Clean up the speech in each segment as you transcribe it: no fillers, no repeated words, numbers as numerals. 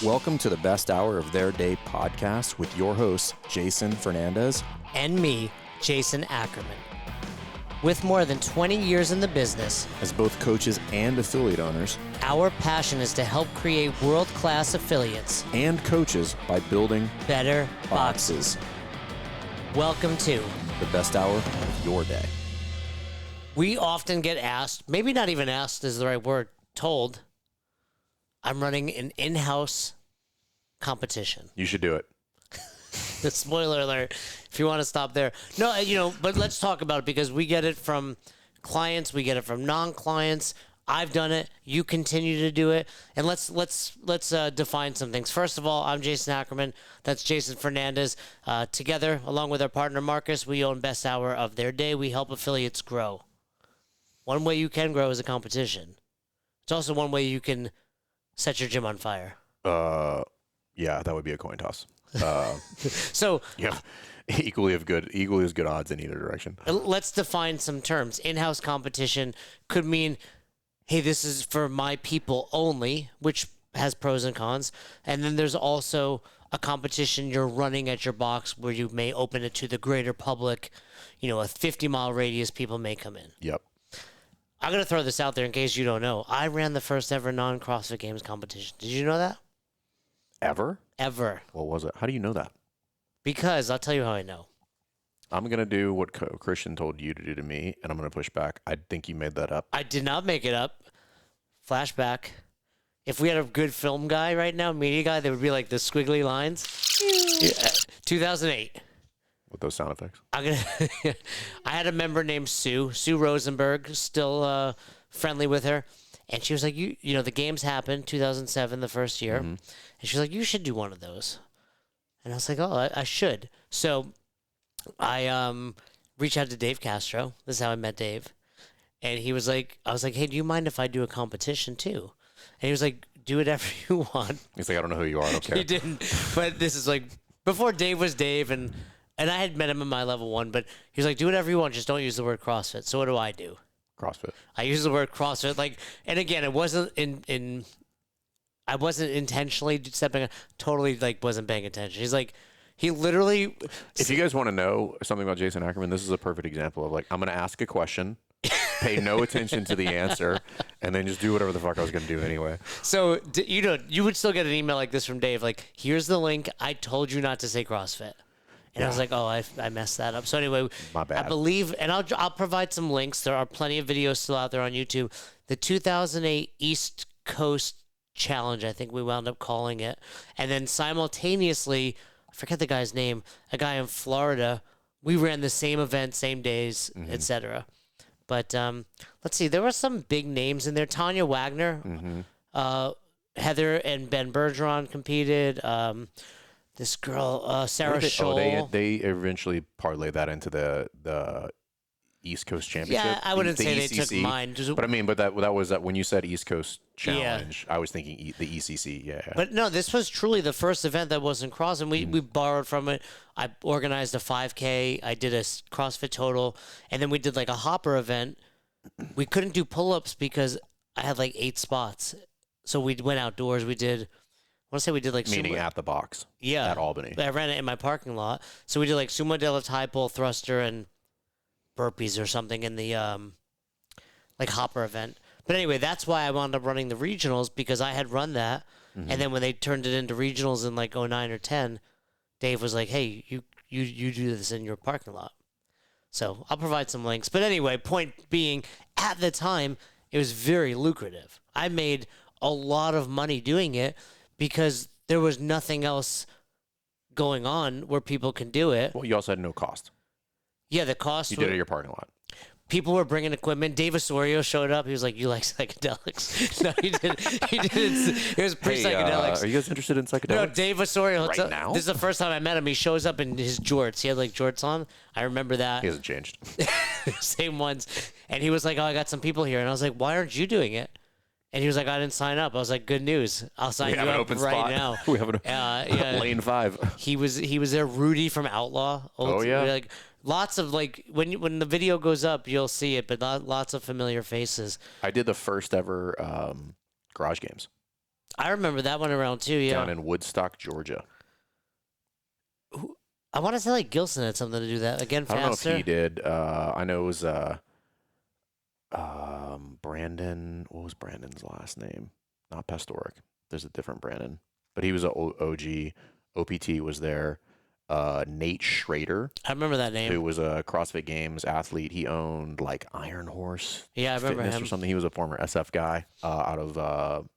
Welcome to the best hour of their day podcast with your hosts, Jason Fernandez and me, Jason Ackerman. With more than 20 years in the business, as both coaches and affiliate owners, our passion is to help create world-class affiliates and coaches by building better boxes. Welcome to the best hour of your day. We often get asked, maybe not even asked is the right word, told, I'm running an in-house competition. You should do it. Spoiler alert, if you want to stop there. No, but let's talk about it because we get it from clients, we get it from non-clients. I've done it. You continue to do it. And let's define some things. First of all, I'm Jason Ackerman. That's Jason Fernandez. Together, along with our partner Marcus, we own Best Hour of Their Day. We help affiliates grow. One way you can grow is a competition. It's also one way you can set your gym on fire. Yeah, that would be a coin toss. So yeah, equally as good odds in either direction. Let's define some terms. In-house competition could mean, hey, this is for my people only, which has pros and cons. And then there's also a competition you're running at your box where you may open it to the greater public. A 50-mile radius, people may come in. Yep. I'm going to throw this out there in case you don't know. I ran the first ever non-CrossFit Games competition. Did you know that? Ever? Ever. What was it? How do you know that? Because I'll tell you how I know. I'm going to do what Christian told you to do to me, and I'm going to push back. I think you made that up. I did not make it up. Flashback. If we had a good film guy right now, media guy, there would be like the squiggly lines. 2008. With those sound effects. I had a member named Sue Rosenberg, still friendly with her. And she was like, the games happened, 2007, the first year. Mm-hmm. And she was like, you should do one of those. And I was like, oh, I should. So I reached out to Dave Castro. This is how I met Dave. And I was like, hey, do you mind if I do a competition too? And he was like, do whatever you want. He's like, I don't know who you are. I don't care. He didn't. But this is like, before Dave was Dave, and I had met him in my level 1, but he was like, do whatever you want, just don't use the word CrossFit. So what do I do? CrossFit. I use the word CrossFit, and again, it wasn't I wasn't intentionally stepping, totally wasn't paying attention. He's like, he literally. If you guys want to know something about Jason Ackerman, this is a perfect example of I'm going to ask a question, pay no attention to the answer, and then just do whatever the fuck I was going to do anyway. So you would still get an email like this from Dave, here's the link. I told you not to say CrossFit. And I was like, oh, I messed that up. So anyway, my bad. I believe, and I'll provide some links. There are plenty of videos still out there on YouTube. The 2008 East Coast Challenge, I think we wound up calling it. And then simultaneously, I forget the guy's name, a guy in Florida, we ran the same event, same days, etc. But let's see, there were some big names in there. Tanya Wagner, Heather and Ben Bergeron competed. This girl, Sarah Scholl. They eventually parlayed that into the East Coast Championship. Yeah, I wouldn't say ECC. they took mine. But that was when you said East Coast Challenge, I was thinking the ECC. Yeah. But no, this was truly the first event that wasn't cross, and we borrowed from it. I organized a 5K. I did a CrossFit Total, and then we did a hopper event. We couldn't do pull-ups because I had 8 spots, so we went outdoors. We did. I want to say we did meaning at the box. Yeah, at Albany. I ran it in my parking lot. So we did sumo deadlift, high pull, thruster, and burpees or something in the hopper event. But anyway, that's why I wound up running the regionals, because I had run that, and then when they turned it into regionals in 09 or 10, Dave was like, "Hey, you do this in your parking lot." So I'll provide some links. But anyway, point being, at the time, it was very lucrative. I made a lot of money doing it, because there was nothing else going on where people can do it. Well, you also had no cost. Yeah, the cost. You did it at your parking lot. People were bringing equipment. Dave Osorio showed up. He was like, "You like psychedelics?" No, he didn't. He didn't. It was pre-psychedelics. Are you guys interested in psychedelics? No, Dave Osorio. Right now? This is the first time I met him. He shows up in his jorts. He had jorts on. I remember that. He hasn't changed. Same ones. And he was like, "Oh, I got some people here." And I was like, "Why aren't you doing it?" And he was like, I didn't sign up. I was like, good news. I'll sign you up right now. We have an lane 5. He was there. Rudy from Outlaw. Yeah. Lots of when the video goes up, you'll see it, but lots of familiar faces. I did the first ever Garage Games. I remember that one around too. Yeah. down in Woodstock, Georgia. I want to say like Gilson had something to do that again. I don't know Faster. if he did. I know it was Brandon. What was Brandon's last name? Not Pastoric. There's a different Brandon, but he was an OG. OPT was there. Nate Schrader, I remember that name. who was a CrossFit Games athlete. He owned like Iron Horse Yeah, I remember Fitness him. or something. He was a former SF guy out of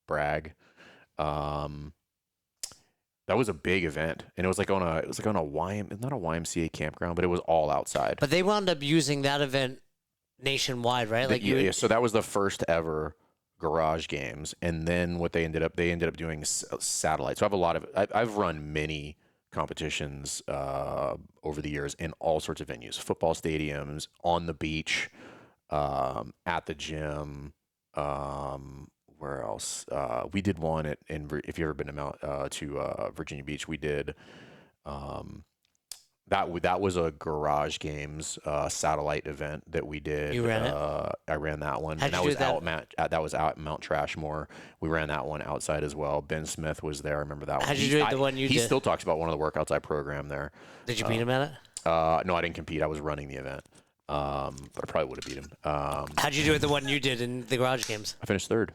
Bragg. That was a big event, and it was like on a not a YMCA campground, but it was all outside. But they wound up using that event nationwide, right? Like Yeah, so that was the first ever garage games, and then what they ended up doing satellites. So I have a lot of I've run many competitions over the years in all sorts of venues: football stadiums, on the beach, at the gym. Where else? We did one if you've ever been to Virginia Beach, we did. That was a garage games satellite event that we did. You ran it? I ran that one. How'd And you that do was that was out at Mount Trashmore. We ran that one outside as well. Ben Smith was there. I remember that one. How'd you do it, the one you he did? still talks about one of the workouts I programmed there. Did you beat him at it? No, I didn't compete. I was running the event. But I probably would have beat him. How'd you do it, the one you did in the garage games? I finished third.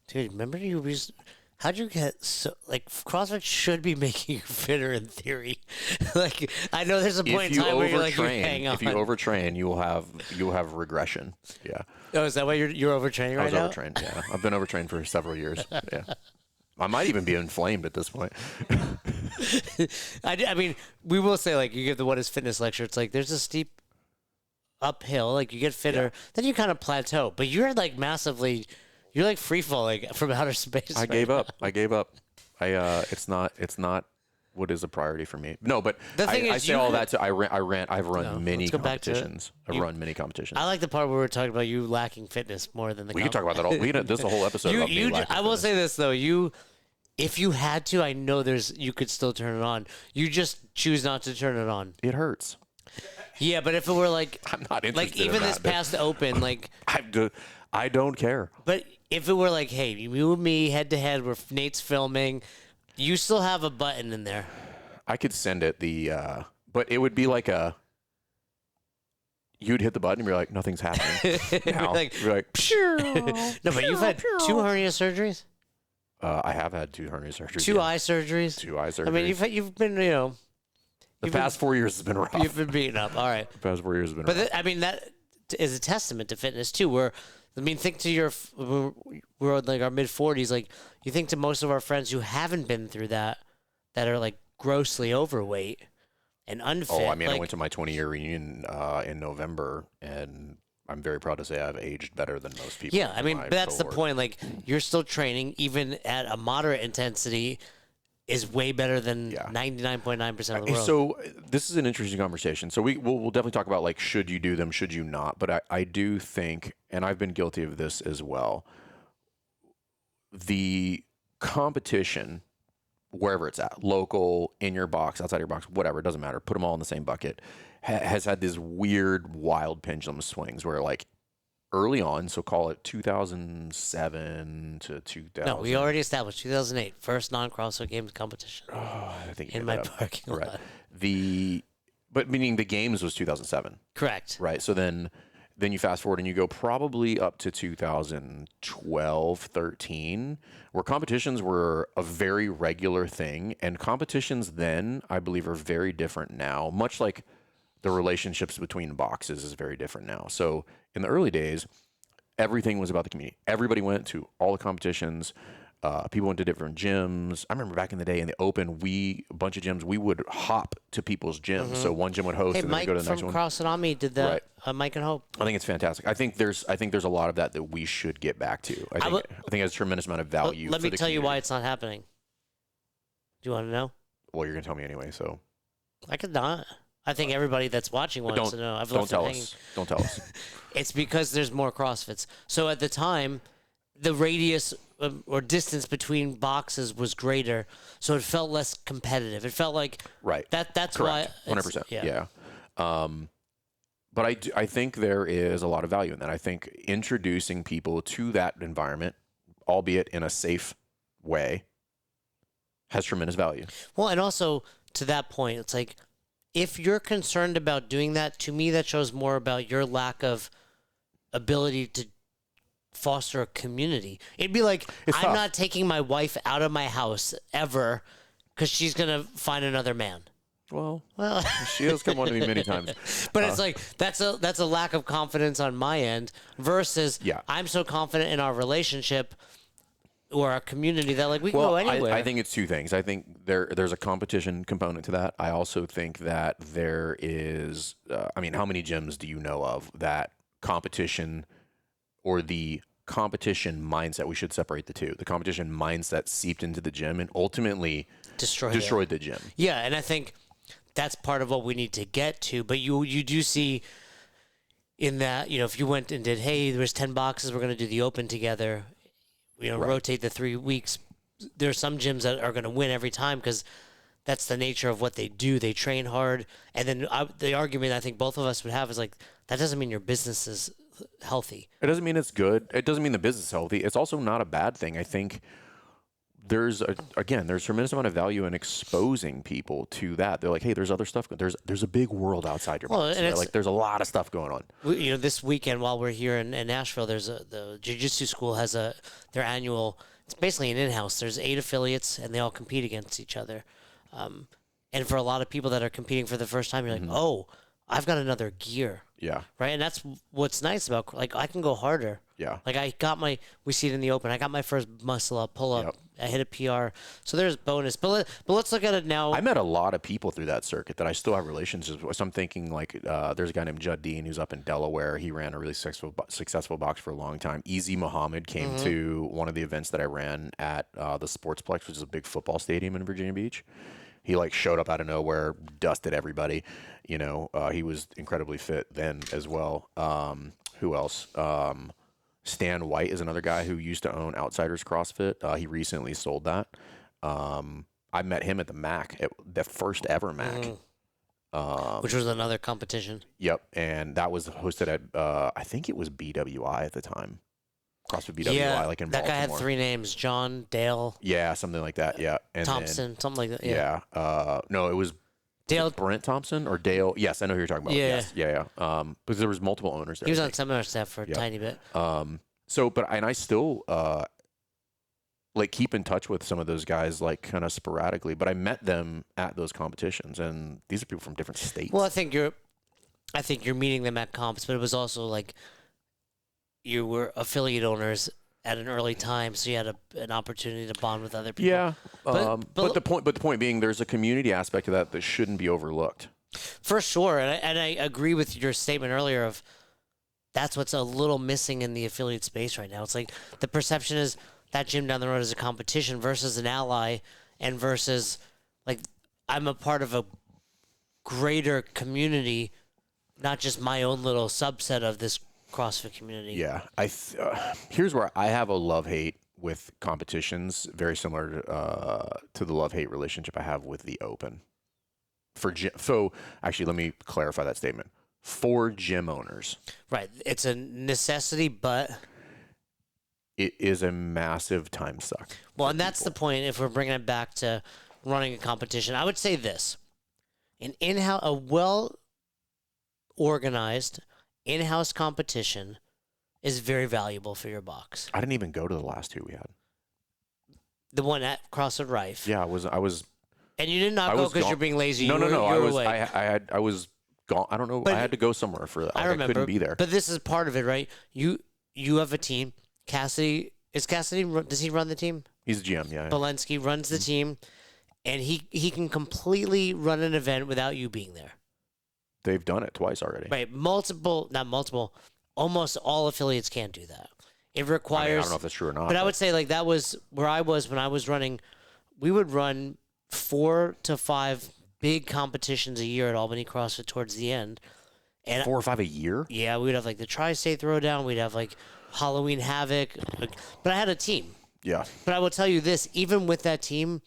Dude, remember how'd you get so, like, CrossFit should be making you fitter in theory. Like, I know there's a point in time where you're like, you hang on. If you overtrain, you will have regression. Yeah. Oh, is that why you're overtraining right I was now? overtrained. Yeah, I've been overtrained for several years. Yeah, I might even be inflamed at this point. I mean, we will say, like, you give the What is Fitness lecture, it's like there's a steep uphill, like you get fitter, then you kind of plateau, but you're like massively, you're like free falling from outer space. I gave up. It's not what is a priority for me. No, but The thing I is, say all that to I've run No, many let's go back to it. competitions. I've run many competitions. I like the part where we're talking about you lacking fitness more than the. We can talk about that all. This is a whole episode about me lacking I will fitness. say this though, if you had to, I know you could still turn it on. You just choose not to turn it on. It hurts. Yeah, but if it were like, I'm not interested. like even in this that. past Open, like, I don't care. but if it were like, hey, you and me head to head, where Nate's filming, you still have a button in there. I could send it but it would be like you'd hit the button and you're like, nothing's happening. Now, like, you're like, no, but you've had 2 hernia surgeries, I have had 2 hernia surgeries. 2 eye surgeries. 2 eye surgeries. I mean, you've been, the past 4 years has been rough. you've been beaten up. All right. The past 4 years has been But rough. I mean, that is a testament to fitness too. Where, I mean, think to we're like our mid 40s. Like, you think to most of our friends who haven't been through that are like grossly overweight and unfit. Oh, I mean, like, I went to my 20-year reunion in November, and I'm very proud to say I've aged better than most people. yeah, I in mean, my but that's the cohort. point. Like, you're still training, even at a moderate intensity, is way better than 99.9% of the world. So this is an interesting conversation. So we'll definitely talk about, like, should you do them, should you not? But I do think, and I've been guilty of this as well, the competition, wherever it's at, local, in your box, outside your box, whatever, it doesn't matter. Put them all in the same bucket. Has had these weird, wild pendulum swings where, like, early on, so call it 2007 to 2000. no, we already established 2008, first non-CrossFit Games competition I think you in made my that up. parking lot. Right. But meaning the games was 2007, Correct. right? So then you fast forward and you go probably up to 2012, 13, where competitions were a very regular thing. And competitions then, I believe, are very different now, much like the relationships between boxes is very different now. So in the early days, everything was about the community. Everybody went to all the competitions. People went to different gyms. I remember back in the day in the Open, a bunch of gyms, we would hop to people's gyms. So one gym would host Hey, and then Mike go to the from next one. CrossFit Army did that. Right. Mike and Hope. I think it's fantastic. I think there's a lot of that we should get back to. I think it has a tremendous amount of value. Let me for the tell you why community. it's not happening. Do you want to know? Well, you're gonna tell me anyway, so I could not. I think everybody that's watching wants to know. I've don't left it tell hanging. us. Don't tell us. It's because there's more CrossFits. So at the time, the radius or distance between boxes was greater, so it felt less competitive. It felt like Right. That's Correct. why 100%. Yeah. But I think there is a lot of value in that. I think introducing people to that environment, albeit in a safe way has tremendous value. Well, and also to that point, it's like if you're concerned about doing that, to me, that shows more about your lack of ability to foster a community. It'd be like, It's I'm tough. not taking my wife out of my house ever because she's going to find another man. Well, Well, she has come on to me many times. but it's like that's a lack of confidence on my end versus Yeah. I'm so confident in our relationship or our community that like we can go Well, anywhere. I think it's two things. I think there's a competition component to that. I also think that there is, I mean, how many gyms do you know of that competition or the competition mindset, we should separate the two. The competition mindset seeped into the gym and ultimately destroyed the gym. Yeah, and I think that's part of what we need to get to. But you do see in that, if you went and did, hey, there's 10 boxes, we're going to do the open together, Right. rotate the 3 weeks. There's some gyms that are going to win every time because that's the nature of what they do. They train hard. And then the argument I think both of us would have is like, that doesn't mean your business is healthy. It doesn't mean it's good. It doesn't mean the business is healthy. It's also not a bad thing. I think there's tremendous amount of value in exposing people to that. They're like, hey, there's other stuff. There's a big world outside your box. and Right? it's- Like there's a lot of stuff going on. This weekend while we're here in Nashville, there's the jiu-jitsu school has their annual. It's basically an in-house. There's 8 affiliates, and they all compete against each other. And for a lot of people that are competing for the first time, you're like, oh, I've got another gear, Yeah. right? And that's what's nice about like I can go harder. Yeah. Like we see it in the open. I got my first muscle up, pull up. Yep. I hit a PR. So there's bonus. But let's look at it now. I met a lot of people through that circuit that I still have relationships with. So I'm thinking like there's a guy named Judd Dean who's up in Delaware. He ran a really successful box for a long time. Easy Muhammad came to one of the events that I ran at the Sportsplex, which is a big football stadium in Virginia Beach. He like showed up out of nowhere, dusted everybody. He was incredibly fit then as well. Who else? Stan White is another guy who used to own Outsiders CrossFit. He recently sold that. I met him at the MAC, at the first ever MAC. Which was another competition. Yep, and that was hosted at I think it was BWI at the time, CrossFit BWI, Yeah, like in that Baltimore. guy had 3 names: John, Dale, Yeah, something like that. Yeah, and Thompson, something like that. Then, no, it was Dale. Brent Thompson or Dale. Yes, I know who you're talking about. Yeah. Yes, yeah. Because there was multiple owners there. He was I on think. seminar staff for a tiny bit. I still like keep in touch with some of those guys like kind of sporadically, but I met them at those competitions, and these are people from different states. Well, I think you're meeting them at comps, but it was also like you were affiliate owners at an early time, so you had an opportunity to bond with other people. yeah, But the point being, there's a community aspect of that shouldn't be overlooked. For sure, and I agree with your statement earlier of that's what's a little missing in the affiliate space right now. It's like the perception is that gym down the road is a competition versus an ally, and versus like I'm a part of a greater community, not just my own little subset of this CrossFit community. Yeah, here's where I have a love-hate with competitions, very similar to the love-hate relationship I have with the Open. So actually, let me clarify that statement. For gym owners, Right. It's a necessity, but it is a massive time suck. well, and that's the point. If we're bringing it back to running a competition, I would say this: a well organized in-house competition is very valuable for your box. I didn't even go to the last 2 we had. The one at CrossFit Rife. Yeah, I was. And you did not I go was because gone. you're being lazy. No. You were away. I was gone. I don't know. But I had to go somewhere for that. I remember. couldn't be there. But this is part of it, right? You have a team. Cassidy does he run the team? He's a GM. Yeah. Bolensky runs the team, and he can completely run an event without you being there. They've done it twice already. Right. Not multiple. Almost all affiliates can't do that. It I mean, I requires. don't know if that's true or not. But I would say like that was where I was when I was running. We would run 4 to 5 big competitions a year at Albany CrossFit towards the end. And 4 or 5 a year. yeah, we would have like the Tri-State Throwdown. We'd have like Halloween Havoc. But I had a team. Yeah. But I will tell you this: even with that team,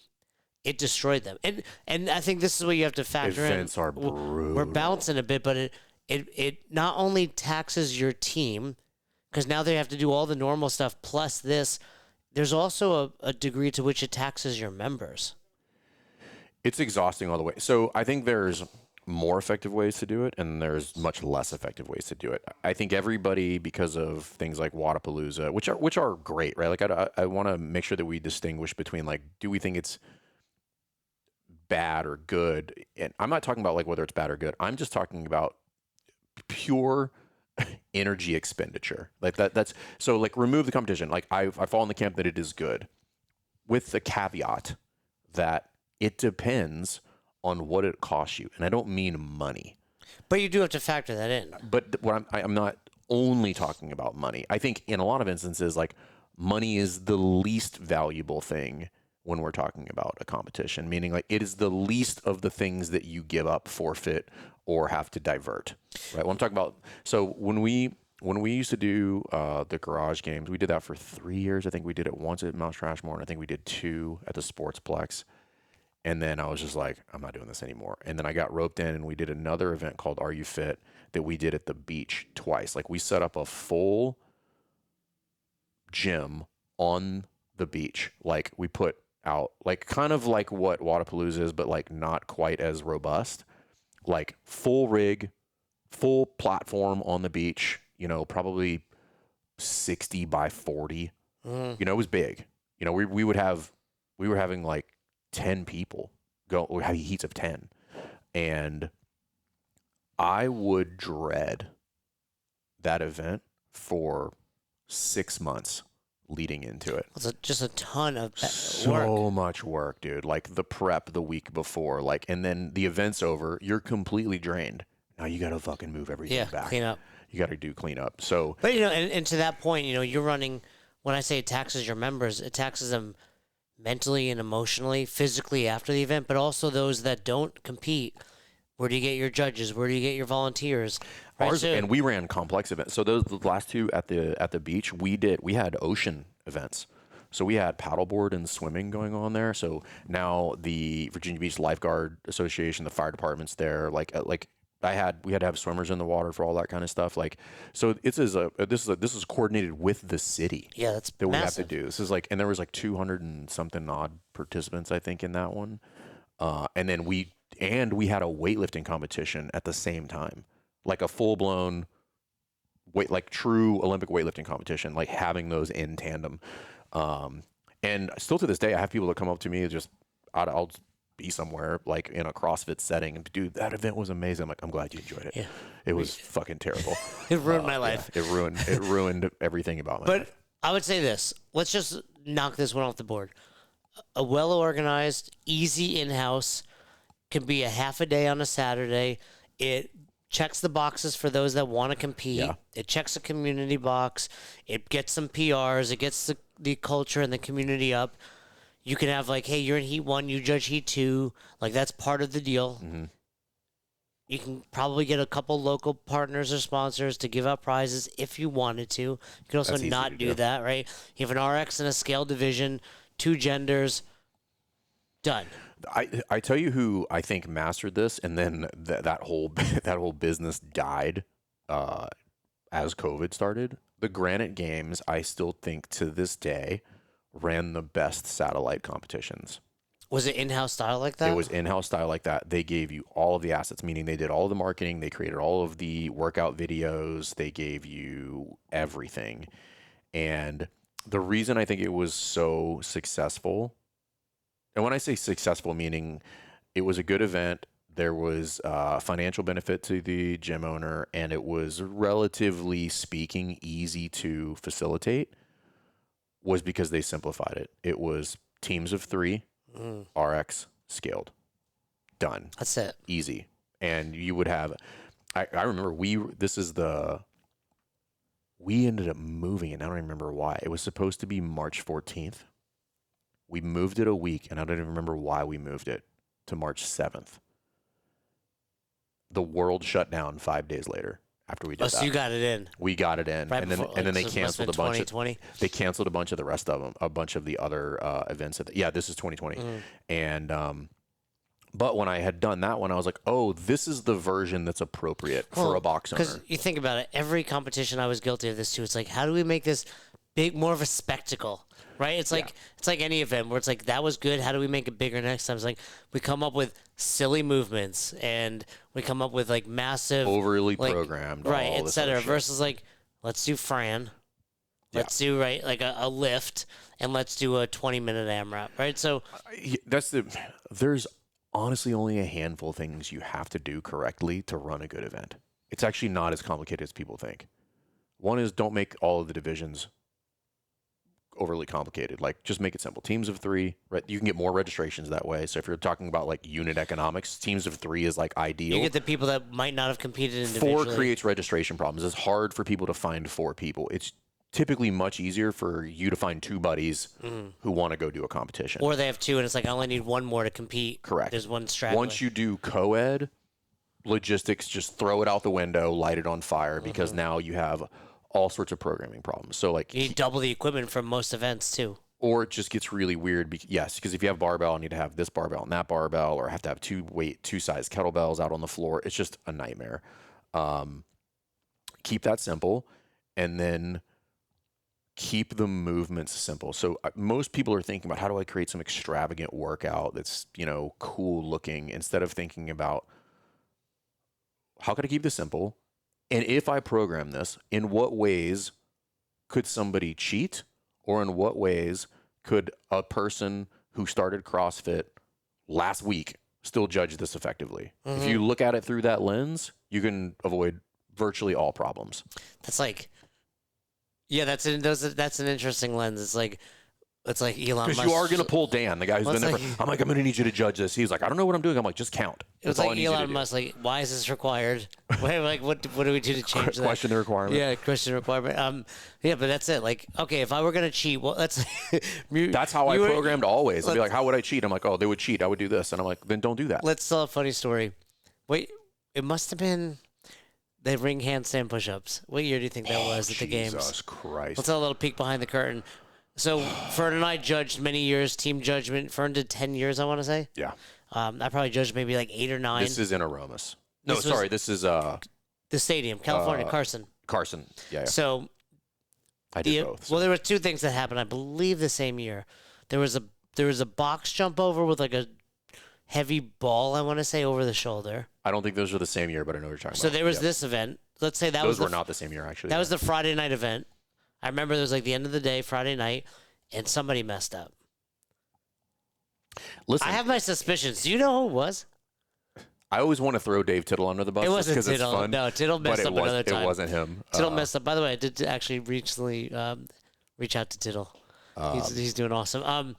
it destroyed them. And I think this is what you have to factor Events in. are brutal. We're bouncing a bit, but it not only taxes your team because now they have to do all the normal stuff plus this. there's also a degree to which it taxes your members. It's exhausting all the way. So I think there's more effective ways to do it, and there's much less effective ways to do it. I think everybody, because of things like Wadapalooza, which are great, right? Like I want to make sure that we distinguish between like, do we think it's bad or good? And I'm not talking about like whether it's bad or good. I'm just talking about pure energy expenditure. Like that's so like remove the competition. Like I fall in the camp that it is good, with the caveat that it depends on what it costs you, and I don't mean money. But you do have to factor that in. But what I'm not only talking about money. I think in a lot of instances, like money is the least valuable thing when we're talking about a competition, meaning like it is the least of the things that you give up, forfeit, or have to divert. Right? When I'm talking about, so when we used to do the garage games, we did that for 3 years. I think we did it once at Mount Trashmore, and I think we did 2 at the Sportsplex. And then I was just like, I'm not doing this anymore. And then I got roped in, and we did another event called Are You Fit that we did at the beach twice. Like we set up a full gym on the beach. Like we put out like kind of like what Wadapalooza is, but like not quite as robust. Like full rig, full platform on the beach, probably 60 by 40. It was big. We were having like 10 people go. We had heats of 10, and I would dread that event for 6 months leading into it. It's just a ton of work. So much work, dude. Like the prep the week before, like, and then the event's over. You're completely drained. Now you got to fucking move everything back. Clean up. You got to do cleanup. So, but and to that point, you're running. When I say it taxes your members, it taxes them mentally and emotionally, physically after the event, but also those that don't compete. Where do you get your judges? Where do you get your volunteers? Right, and we ran complex events. So the last 2 at the beach, we had ocean events. So we had paddleboard and swimming going on there. So now the Virginia Beach Lifeguard Association, the fire department's there. We had to have swimmers in the water for all that kind of stuff. Like, so this is coordinated with the city. Yeah, that's that massive. We have to do. This is like, and there was like 200 and something odd participants, I think, in that one. And then we had a weightlifting competition at the same time, like a full blown like true Olympic weightlifting competition, like having those in tandem. And still to this day, I have people that come up to me just, I'll be somewhere like in a CrossFit setting and dude, that event was amazing. I'm like, I'm glad you enjoyed it. Yeah. It was fucking terrible. It ruined my life. Yeah, it ruined everything about my life. But I would say this, let's just knock this one off the board. A well-organized, easy in-house can be a half a day on a Saturday. It checks the boxes for those that want to compete. Yeah. It checks a community box. It gets some PRs. It gets the culture and the community up. You can have like, hey, you're in Heat 1, you judge Heat 2. Like, that's part of the deal. Mm-hmm. You can probably get a couple local partners or sponsors to give out prizes if you wanted to. You can also not do that, right? You have an RX and a scale division, 2 genders, done. I tell you who I think mastered this, and then that whole business died as COVID started. The Granite Games, I still think to this day, ran the best satellite competitions. Was it in-house style like that? It was in-house style like that. They gave you all of the assets, meaning they did all of the marketing, they created all of the workout videos, they gave you everything. And the reason I think it was so successful, and when I say successful, meaning it was a good event, there was financial benefit to the gym owner, and it was relatively speaking easy to facilitate, was because they simplified it. It was teams of 3, RX scaled, done. That's it. Easy. And you would have, I remember we ended up moving it. I don't remember why. It was supposed to be March 14th. We moved it a week, and I don't even remember why we moved it to March 7th. The world shut down 5 days later after we did that. So you got it in. We got it in, right and then before, and then they so canceled a bunch 2020? of. They canceled a bunch of the rest of them, a bunch of the other events. Yeah, this is 2020, and but when I had done that one, I was like, oh, this is the version that's appropriate for a box owner. Because you think about it, every competition I was guilty of this too. It's like, how do we make this more of a spectacle? right? It's like any event where it's like that was good. How do we make it bigger next time? It's like we come up with silly movements and we come up with like massive, overly like, programmed, right, all this other etc. shit. Versus like let's do Fran, let's do like a lift, and let's do a 20-minute AMRAP, right? So there's honestly only a handful of things you have to do correctly to run a good event. It's actually not as complicated as people think. One is don't make all of the divisions overly complicated. Like, just make it simple. Teams of 3, right? You can get more registrations that way. So if you're talking about like unit economics, teams of 3 is like ideal. you get the people that might not have competed individually. 4 creates registration problems. It's hard for people to find 4 people. It's typically much easier for you to find 2 buddies who want to go do a competition. Or they have 2, and it's like I only need 1 more to compete. Correct. There's 1 straggler. Once you do co-ed, logistics, just throw it out the window, light it on fire, because now you have all sorts of programming problems. So like, you need double the equipment for most events too. or it just gets really weird. Because if you have barbell, I need to have this barbell and that barbell, or I have to have 2 size kettlebells out on the floor. It's just a nightmare. Keep that simple, and then keep the movements simple. So most people are thinking about, how do I create some extravagant workout that's, cool looking, instead of thinking about, how can I keep this simple? And if I program this, in what ways could somebody cheat? Or in what ways could a person who started CrossFit last week still judge this effectively? If you look at it through that lens, you can avoid virtually all problems. That's like, yeah, that's an interesting lens. It's like Elon Musk. Because you are going to pull Dan, the guy who's been there. I'm going to need you to judge this. He's like, I don't know what I'm doing. I'm like, just count. It's like Elon Musk. Like, why is this required? Wait, what do we do to change that? Question the requirement. Yeah, question requirement. Yeah, but that's it. Like, okay, if I were gonna cheat, well, that's how I programmed always. I'd be like, how would I cheat? I'm like, oh, they would cheat. I would do this, and I'm like, then don't do that. Let's tell a funny story. Wait, it must have been the ring handstand push-ups. What year do you think that was at the games? Jesus Christ! Let's tell a little peek behind the curtain. So Fern and I judged many years, team judgment. Fern did 10 years, I want to say. Yeah. I probably judged maybe like 8 or 9. This is in Aromas. No, This sorry. This is the stadium, California, Carson. Carson. Yeah. So I did both. So. Well, there were 2 things that happened, I believe, the same year. There was a box jump over with like a heavy ball, I want to say, over the shoulder. I don't think those are the same year, but I know what you're talking about. So there was this event. Let's say those were not the same year, actually. That was the Friday night event. I remember it was like the end of the day, Friday night, and somebody messed up. Listen, I have my suspicions. Do you know who it was? I always want to throw Dave Tittle under the bus. It wasn't because it's Tittle. fun. No, Tittle messed up another time. It wasn't him. Tittle messed up. By the way, I did actually recently reach out to Tittle. He's doing awesome.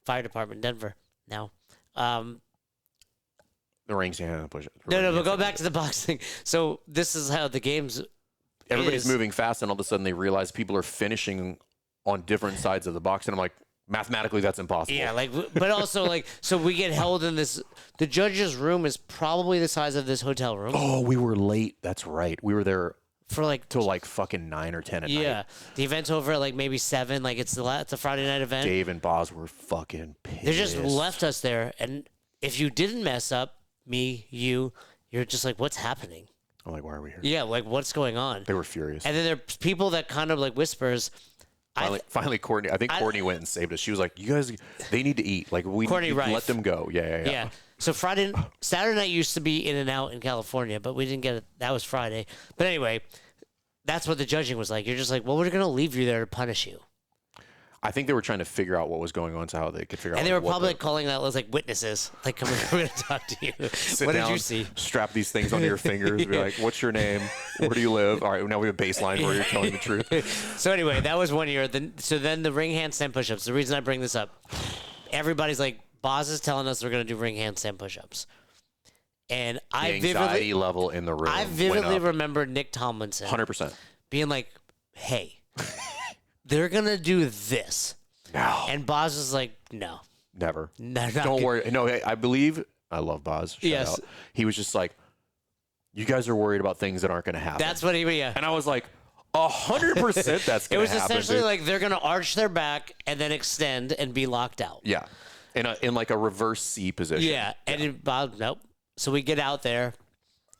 Fire department, Denver now. The rings and push it. No, but go back to the boxing. So this is how the games. Everybody's moving fast, and all of a sudden they realize people are finishing on different sides of the box, and I'm like, mathematically, that's impossible. Yeah, but also so we get held in this. The judge's room is probably the size of this hotel room. Oh, we were late. That's right. We were there for till fucking 9 or 10 at night. Yeah, the event's over at maybe 7. It's a Friday night event. Dave and Boz were fucking pissed. They just left us there, and if you didn't mess up, you're just like, what's happening? I'm like, why are we here? Yeah, what's going on? They were furious. And then there's people that kind of whispers. Finally, Courtney. I think Courtney went and saved us. She was like, "You guys, they need to eat. Courtney Rife. Let them go." Yeah. So Saturday night used to be In and Out in California, but we didn't get it. That was Friday. But anyway, that's what the judging was like. You're just like, well, we're gonna leave you there to punish you. I think they were trying to figure out what was going on, so how they could figure out. And they were probably calling out witnesses. Come here, we're gonna talk to you. What did you see? Strap these things onto your fingers. Be like, what's your name? Where do you live? All right, now we have a baseline where you're telling the truth. So anyway, that was one year. Then the ring handstand push-ups. The reason I bring this up, everybody's like, Boz is telling us we're gonna do ring handstand push-ups, and the anxiety level in the room. I vividly remember Nick Tomlinson 100% being like, "Hey, they're gonna do this." No. And Boz was like, "No, never. No, don't worry. No, I believe. I love Boz. Shout yes, out. He was just like, you guys are worried about things that aren't going to happen. That's what he. Yeah. And I was like, 100%. That's going to happen. It was essentially like they're gonna arch their back and then extend and be locked out. Yeah, in a reverse C position. Yeah, and Bob, nope. So we get out there.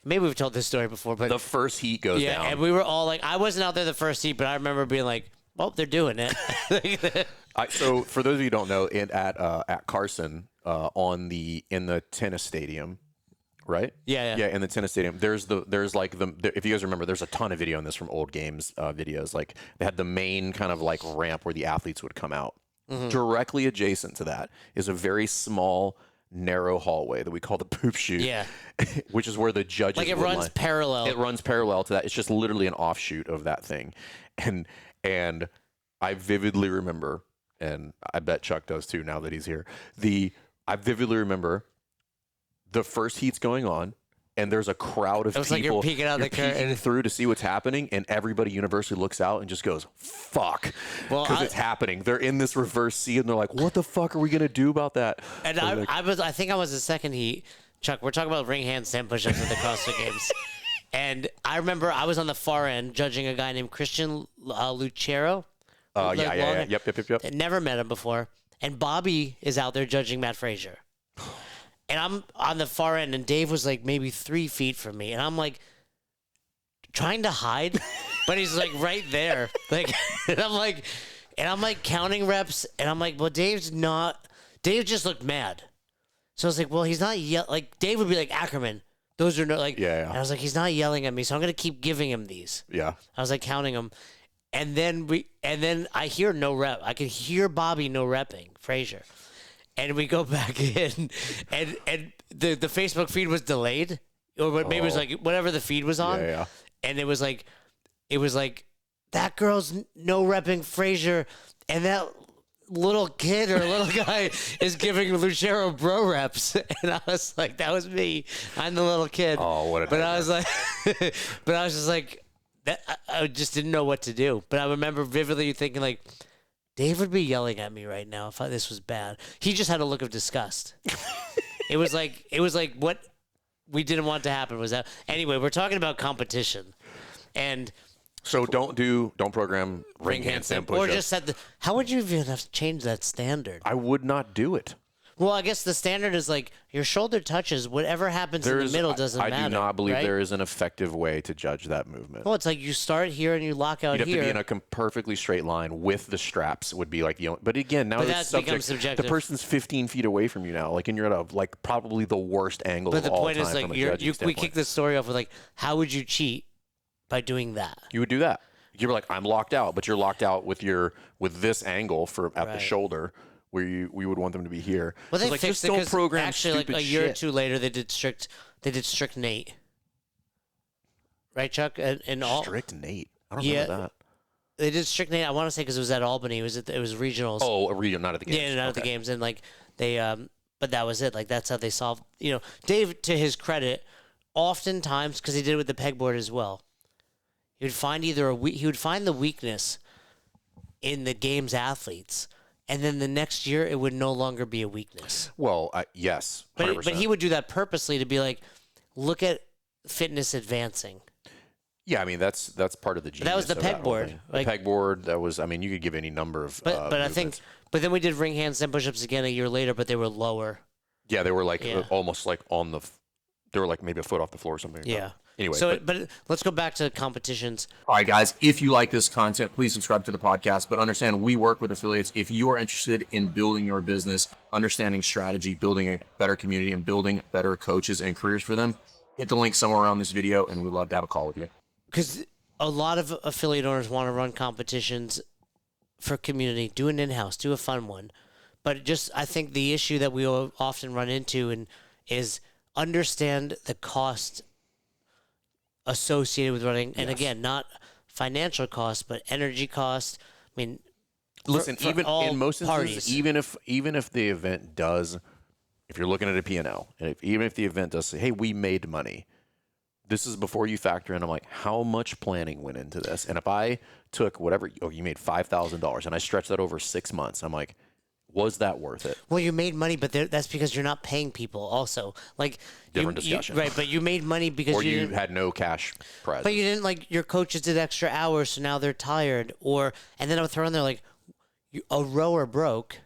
Maybe we've told this story before, but the first heat goes down. Yeah, and we were all like, I wasn't out there the first heat, but I remember being like, well, they're doing it. So for those of you who don't know, at Carson in the tennis stadium, right? Yeah. In the tennis stadium, if you guys remember, there's a ton of video on this from old games videos. Like they had the main kind of like ramp where the athletes would come out. Directly adjacent to that is a very small, narrow hallway that we call the poop chute. Yeah. Which is where the judges Like it runs parallel. It runs parallel to that. It's just literally an offshoot of that thing, and I vividly remember, and I bet Chuck does too now that he's here. I vividly remember the first heat's going on, and there's a crowd of people. Like you're peeking out the curtain through to see what's happening, and everybody universally looks out and just goes, "Fuck," because it's happening. They're in this reverse seat, and they're like, "What the fuck are we gonna do about that?" And I think I was the second heat. Chuck, we're talking about ring handstand push-ups at the CrossFit Games, and I remember I was on the far end judging a guy named Christian Lucero. Yeah. Yep. I never met him before, and Bobby is out there judging Matt Frazier. And I'm on the far end, and Dave was like maybe 3 feet from me, and I'm like trying to hide, but he's like right there, like, and I'm like counting reps, and I'm like, well, Dave just looked mad, so I was like, well, he's not like Dave would be like, Ackerman, those are no like, yeah. And I was like, he's not yelling at me, so I'm gonna keep giving him these. Yeah. I was like counting them, and then I hear no rep. I could hear Bobby no repping Frazier. And we go back in, and the Facebook feed was delayed, or maybe it was like whatever the feed was on. Yeah. And it was like that girl's no repping Frazier, and that little kid or little guy is giving Lucero bro reps, and I was like, that was me. I'm the little kid. Oh, what a But I was like, but I was just like, that. I just didn't know what to do. But I remember vividly thinking like, Dave would be yelling at me right now if this was bad. He just had a look of disgust. It was like what we didn't want to happen was that. Anyway, we're talking about competition, and so don't program ring handstand push-ups. Or just how would you even have to change that standard? I would not do it. Well, I guess the standard is like your shoulder touches. Whatever happens in the middle doesn't matter. I do not believe right? there is an effective way to judge that movement. Well, it's like you start here and you lock out You'd have here. to be in a perfectly straight line with the straps would be like the only. But again, now it's subjective. The person's 15 feet away from you now, like, and you're at a like probably the worst angle but of the all point time is like from a judging we standpoint. kick the story off with like, how would you cheat by doing that? You would do that. You're like, I'm locked out, but you're locked out with this angle at the shoulder. Where we would want them to be here. Well, they like, fixed just it don't program actually like a year shit. or two later they did strict Nate, right, Chuck? And all Strict Nate. I don't remember that. They did strict Nate. I want to say because it was at Albany. It was regionals. Oh, a regional, not at the games. Yeah, not at the games, and like they but that was it. Like that's how they solved. You know, Dave, to his credit, oftentimes because he did it with the pegboard as well. He would find the weakness in the game's athletes. And then the next year, it would no longer be a weakness. Well, yes, 100%. But he would do that purposely to be like, look at fitness advancing. Yeah, I mean that's part of the genius. But that was the of that whole pegboard. thing. Like, the pegboard. That was. I mean, you could give any number of. But I think. But then we did ring handstand push-ups again a year later, but they were lower. Yeah, they were like almost like on the. They were like maybe a foot off the floor or something. Like that. Anyway, so but let's go back to competitions. All right, guys, if you like this content, please subscribe to the podcast. But understand, we work with affiliates. If you are interested in building your business, understanding strategy, building a better community, and building better coaches and careers for them, hit the link somewhere around this video, and we'd love to have a call with you. Because a lot of affiliate owners want to run competitions for community, do an in-house, do a fun one. But just I think the issue that we often run into is understand the cost associated with running, and again, not financial cost, but energy cost. I mean, listen, for even all in most parties. instances, even if the event does, if you're looking at a P&L, and even if the event does say, hey, we made money, this is before you factor in, I'm like, how much planning went into this? And if I took whatever, you made $5,000 and I stretched that over 6 months, I'm like, was that worth it? Well, you made money, but that's because you're not paying people also. Like Different discussion. right, but you made money because or you didn't, had no cash prize. but you didn't, like, your coaches did extra hours, so now they're tired. And then I would throw in there, like, a rower broke.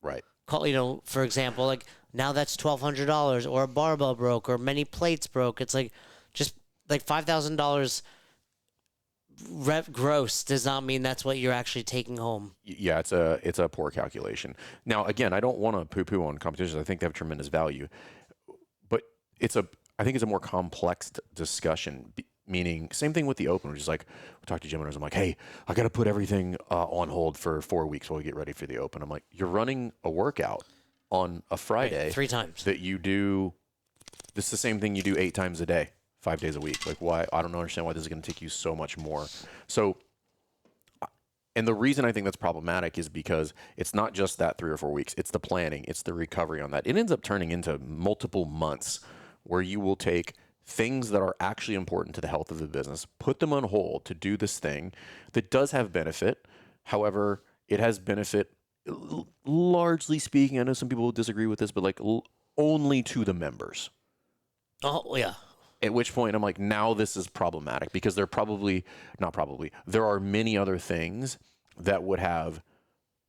Right. For example, like, now that's $1,200, or a barbell broke, or many plates broke. It's like, just like $5,000 gross does not mean that's what you're actually taking home. Yeah, it's a poor calculation. Now, again, I don't want to poo-poo on competitions. I think they have tremendous value, but I think it's a more complex discussion. Meaning, same thing with the Open, which is like, we talk to gym owners. I'm like, hey, I got to put everything on hold for 4 weeks while we get ready for the Open. I'm like, you're running a workout on a Friday 3 times that you do. This is the same thing you do 8 times a day, 5 days a week. Like, why? I don't understand why this is going to take you so much more. So, and the reason I think that's problematic is because it's not just that 3 or 4 weeks. It's the planning. It's the recovery on that. It ends up turning into multiple months where you will take things that are actually important to the health of the business, put them on hold to do this thing that does have benefit. However, it has benefit, largely speaking. I know some people will disagree with this, but like only to the members. Oh, yeah. At which point I'm like, now this is problematic because there are many other things that would have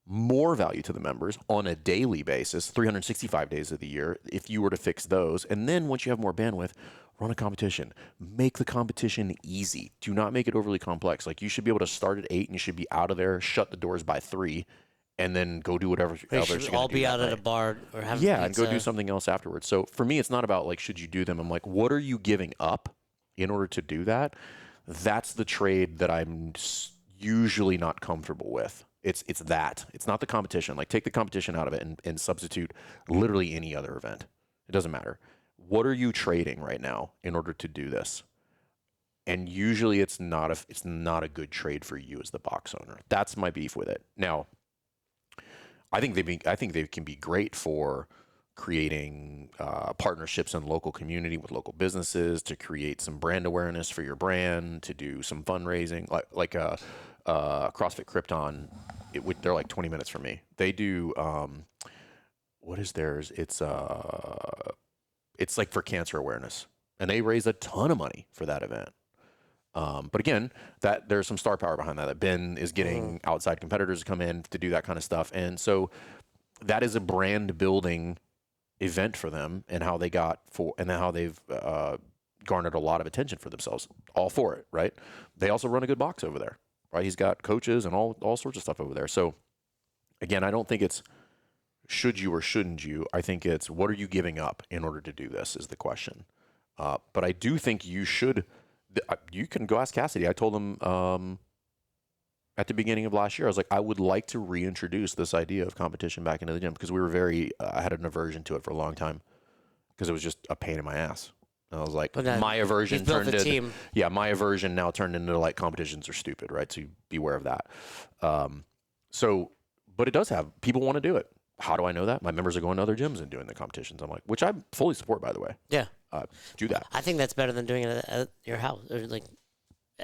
more value to the members on a daily basis, 365 days of the year, if you were to fix those. And then once you have more bandwidth, run a competition. Make the competition easy. Do not make it overly complex. Like, you should be able to start at 8 and you should be out of there, shut the doors by 3, and then go do whatever else you're going to do. All be out at a bar or have pizza. And go do something else afterwards. So for me, it's not about like, should you do them? I'm like, what are you giving up in order to do that? That's the trade that I'm usually not comfortable with. It's that. It's not the competition. Like, take the competition out of it and substitute literally any other event. It doesn't matter. What are you trading right now in order to do this? And usually it's not a good trade for you as the box owner. That's my beef with it. Now, I think they can be great for creating partnerships in local community with local businesses, to create some brand awareness for your brand, to do some fundraising, like CrossFit Krypton. They're like 20 minutes from me. They do what is theirs? It's like for cancer awareness, and they raise a ton of money for that event. But again, that there's some star power behind that. That Ben is getting outside competitors to come in to do that kind of stuff, and so that is a brand building event for them, and how they've garnered a lot of attention for themselves. All for it, right? They also run a good box over there, right? He's got coaches and all sorts of stuff over there. So again, I don't think it's should you or shouldn't you. I think it's what are you giving up in order to do this is the question. But I do think you should. You can go ask Cassidy. I told him at the beginning of last year, I was like, I would like to reintroduce this idea of competition back into the gym, because we were I had an aversion to it for a long time because it was just a pain in my ass. And I was like, my aversion my aversion now turned into like, competitions are stupid, right? So you beware of that. But it does have, people want to do it. How do I know that? My members are going to other gyms and doing the competitions. I'm like, which I fully support, by the way. Yeah. Do that. I think that's better than doing it at your house. Or like,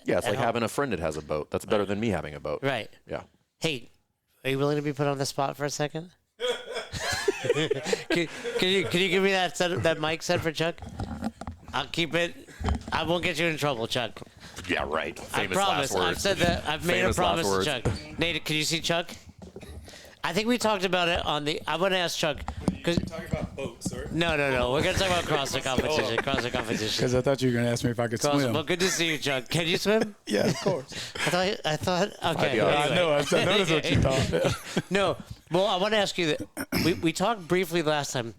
yeah, it's like having a friend that has a boat. That's better than me having a boat. Right. Yeah. Hey, are you willing to be put on the spot for a second? Can you give me that mic set for Chuck? I'll keep it. I won't get you in trouble, Chuck. Yeah, right. Famous I promise. last words. I've said that. I've made a promise to Chuck. Nate, can you see Chuck? I think we talked about it on the. I want to ask Chuck. You're talking about boats, sir? No. We're going to talk about CrossFit competition. CrossFit competition. Because I thought you were going to ask me if I could swim. Well, good to see you, Chuck. Can you swim? Yeah, of course. I thought. Okay. Anyway. I know. I noticed what you thought. No. Well, I want to ask you that. We talked briefly last time.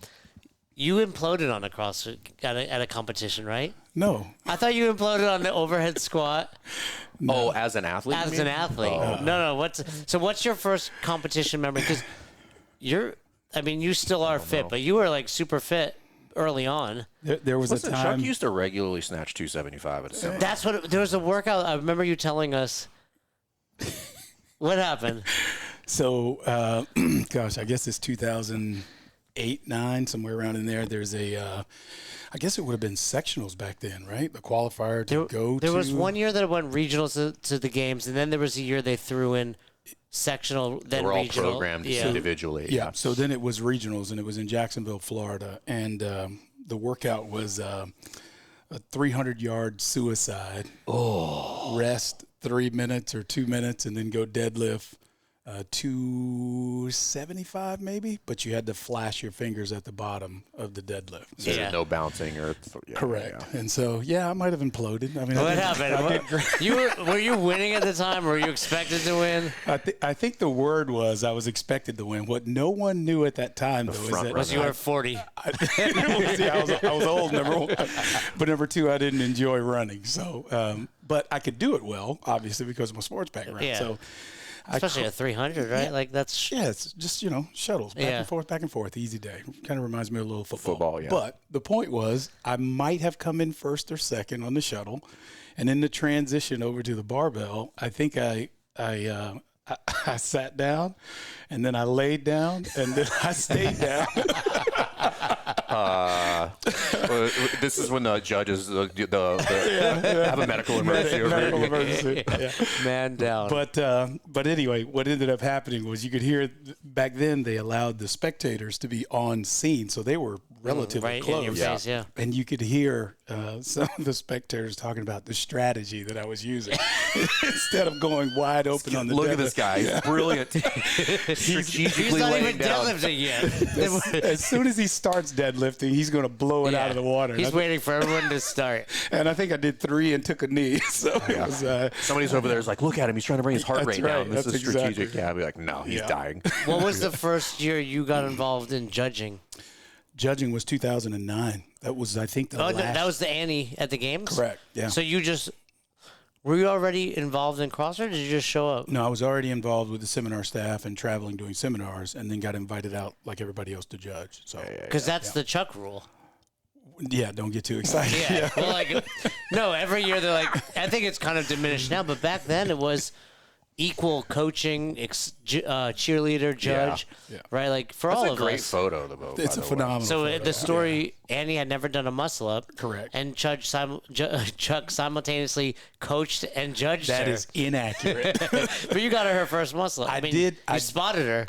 You imploded on a CrossFit at a competition, right? No. I thought you imploded on the overhead squat. No. Oh, as an athlete? As an athlete. Oh. No. What's your first competition memory? Because you still are fit, but you were like super fit early on. There was a time. Chuck used to regularly snatch 275 at a seminar. That's what. There was a workout. I remember you telling us. What happened? So, gosh, I guess it's 2008, 9, somewhere around in there. There's I guess it would have been sectionals back then, right? The qualifier to go to. There was one year that it went regionals to the games, and then there was a year they threw in sectional, then they were all regional. programmed individually. Yeah, so then it was regionals, and it was in Jacksonville, Florida. And the workout was a 300-yard suicide. Rest 3 minutes or 2 minutes, and then go deadlift 275 maybe, but you had to flash your fingers at the bottom of the deadlift. So there's no bouncing or Correct. Yeah. And so, I might have imploded. I mean, what happened? Were you winning at the time, or were you expected to win? I think the word was I was expected to win. What no one knew at that time, though, is that was you were 40. I was old, number one. But number two, I didn't enjoy running. So, but I could do it well, obviously, because of my sports background. Yeah. So, especially at 300, right? Like that's it's just shuttles back and forth, easy day. Kind of reminds me of a little football. Yeah. But the point was, I might have come in first or second on the shuttle, and in the transition over to the barbell, I think I sat down, and then I laid down, and then I stayed down. This is when the judges have a medical emergency. Man down. But anyway, what ended up happening was you could hear back then they allowed the spectators to be on scene, so they were relatively right close. in your face, yeah. And you could hear some of the spectators talking about the strategy that I was using instead of going wide open on the. Look deadlift. at this guy, he's brilliant. He's not even deadlifting yet. As soon as he starts deadlifting, he's going to blow it out of the water. He's waiting for everyone to start. And I think I did 3 and took a knee. So it was. Somebody's over there is like, look at him. He's trying to bring his heart rate down. This That's is strategic. exactly. Yeah, I'd be like, no, he's dying. What was the first year you got involved in judging? Judging was 2009. That was, I think, the last. No, that was the Annie at the games? Correct, yeah. So were you already involved in CrossFit, or did you just show up? No, I was already involved with the seminar staff and traveling doing seminars, and then got invited out like everybody else to judge. So, Because that's the Chuck rule. yeah, don't get too excited. Yeah. Well, no, every year they're like, I think it's kind of diminished now, but back then it was equal coaching, cheerleader, judge, right? Like for all of us. That's a great photo, though. It's a phenomenal So photo. the story, Annie had never done a muscle up. Correct. And Chuck simultaneously coached and judged That her. is inaccurate. But you got her first muscle up. I mean, did. You spotted her.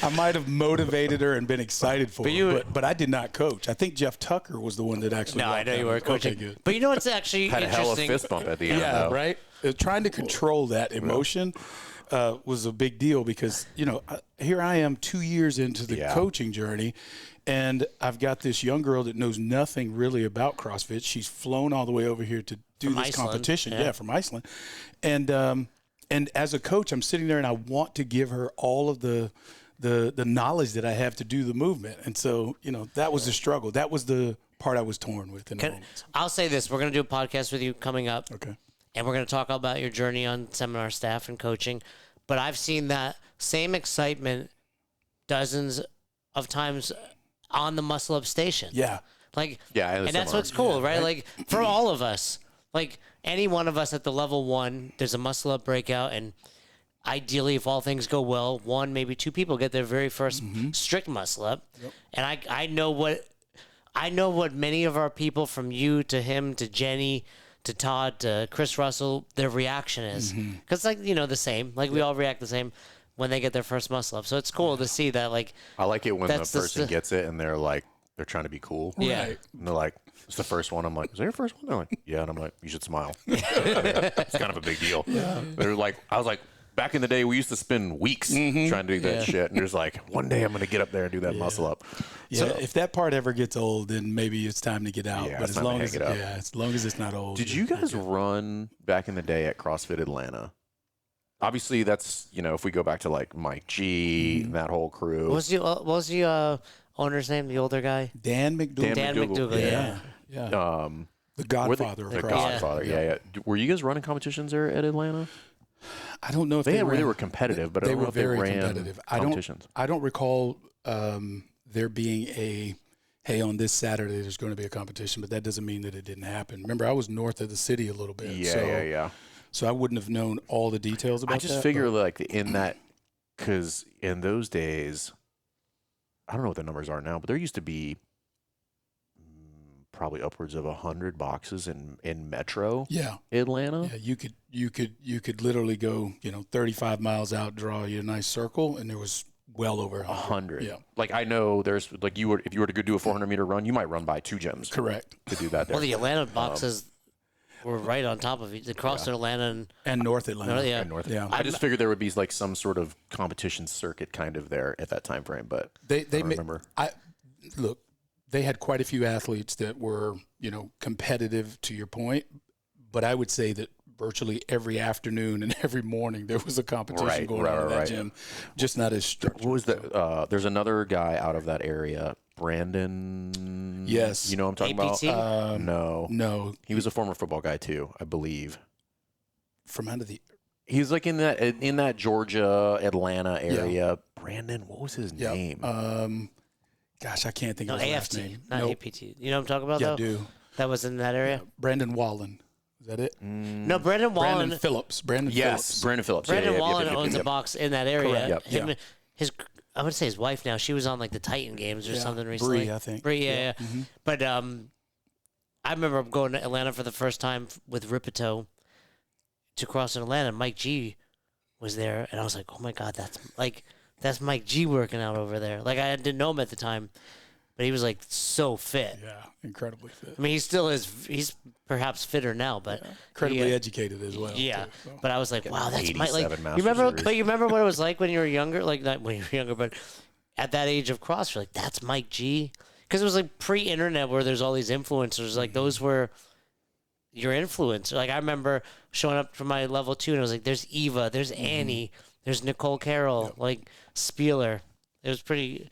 I might have motivated her and been excited for you- her, but I did not coach. I think Jeff Tucker was the one that actually. No, I know you were coaching. Okay, good. But you know what's actually Had a hell of a interesting? fist bump at the end, Yeah, though. right. Trying to control that emotion was a big deal because here I am 2 years into the coaching journey, and I've got this young girl that knows nothing really about CrossFit. She's flown all the way over here to do this Iceland, competition, from Iceland, and as a coach, I'm sitting there and I want to give her all of the knowledge that I have to do the movement, and so that was the struggle. That was the part I was torn with in the moment. I'll say this: we're going to do a podcast with you coming up. Okay. And we're going to talk about your journey on seminar staff and coaching. But I've seen that same excitement dozens of times on the muscle up station. Yeah. Like, Yeah, and that's what's cool, right? Like, for all of us, like any one of us at the level 1, there's a muscle up breakout. And ideally, if all things go well, 1, maybe 2 people get their very first strict muscle up. Yep. And I know what many of our people, from you to him to Jenny to Todd to Chris Russell, their reaction is. Because, the same. Like, we all react the same when they get their first muscle up. So it's cool to see that, like... I like it when the that's person gets it and they're like, they're trying to be cool. Yeah. Right. And they're like, it's the first one. I'm like, is that your first one? They're like, yeah. And I'm like, you should smile. It's kind of a big deal. Yeah. They're like, I was like, back in the day, we used to spend weeks trying to do that shit. And there's like, one day I'm going to get up there and do that muscle up. Yeah, so, if that part ever gets old, then maybe it's time to get out. Yeah, but it's as time to long hang as it up. as long as it's not old. Did you guys run back in the day at CrossFit Atlanta? Obviously, that's, if we go back to like Mike G and that whole crew. What was the owner's name, the older guy? Dan McDougal? Dan McDougal, yeah. The Godfather of The CrossFit. Godfather, yeah. Were you guys running competitions there at Atlanta? I don't know if They ran, were competitive, but I they don't know were if they very ran competitive. competitions. I don't recall there being hey, on this Saturday there's going to be a competition, but that doesn't mean that it didn't happen. Remember, I was north of the city a little bit. Yeah. So I wouldn't have known all the details about that. I just figure like in that, because in those days, I don't know what the numbers are now, but there used to be probably upwards of 100 boxes in Metro Atlanta. Yeah, you could literally go 35 miles out, draw you a nice circle, and there was well over 100. Yeah, like I know there's like if you were to go do a 400-meter run, you might run by 2 gyms. Correct. To do that there. Well, the Atlanta boxes, were right on top of the CrossFit Atlanta And North Atlanta. yeah. And North. Yeah. I just figured there would be like some sort of competition circuit kind of there at that time frame, but They I don't ma- remember. Look, they had quite a few athletes that were, competitive to your point, but I would say that virtually every afternoon and every morning there was a competition going on in that gym, just not as structured. What was that? There's another guy out of that area, Brandon. Yes. You know what I'm talking APT? about? No, He was a former football guy too, I believe. from out of the He's like in that Georgia, Atlanta area. Brandon, what was his name? gosh, I can't think No, of his last AFT, name. not Nope. APT. You know what I'm talking about, Yeah, I though? do. That was in that area? Brandon Wallen. Is that it? No, Brandon Wallen. Brandon Phillips. Brandon Yes, Phillips. Brandon Phillips. Brandon Yep, Wallen yep, owns yep. a box in that area. Correct. Yep. Him, his, I would say his wife now. She was on like the Titan games or something recently. Bree, I think. Bree, yeah. But I remember going to Atlanta for the first time with Ripito to CrossFit Atlanta. Mike G was there, and I was like, "Oh my God, that's Mike G working out over there." Like I didn't know him at the time, but he was like so fit. Yeah, incredibly fit. I mean, he still is. He's perhaps fitter now, but Incredibly educated as well. yeah. too, so. But I was like, wow, that's my like. 87 You master's remember? degrees. But you remember what it was like when you were younger? Like not when you were younger, but at that age of CrossFit, like that's Mike G. Because it was like pre-internet where there's all these influencers. Like those were your influence. Like I remember showing up for my level 2, and I was like, "There's Eva, there's Annie, there's Nicole Carroll, like Spieler." It was pretty.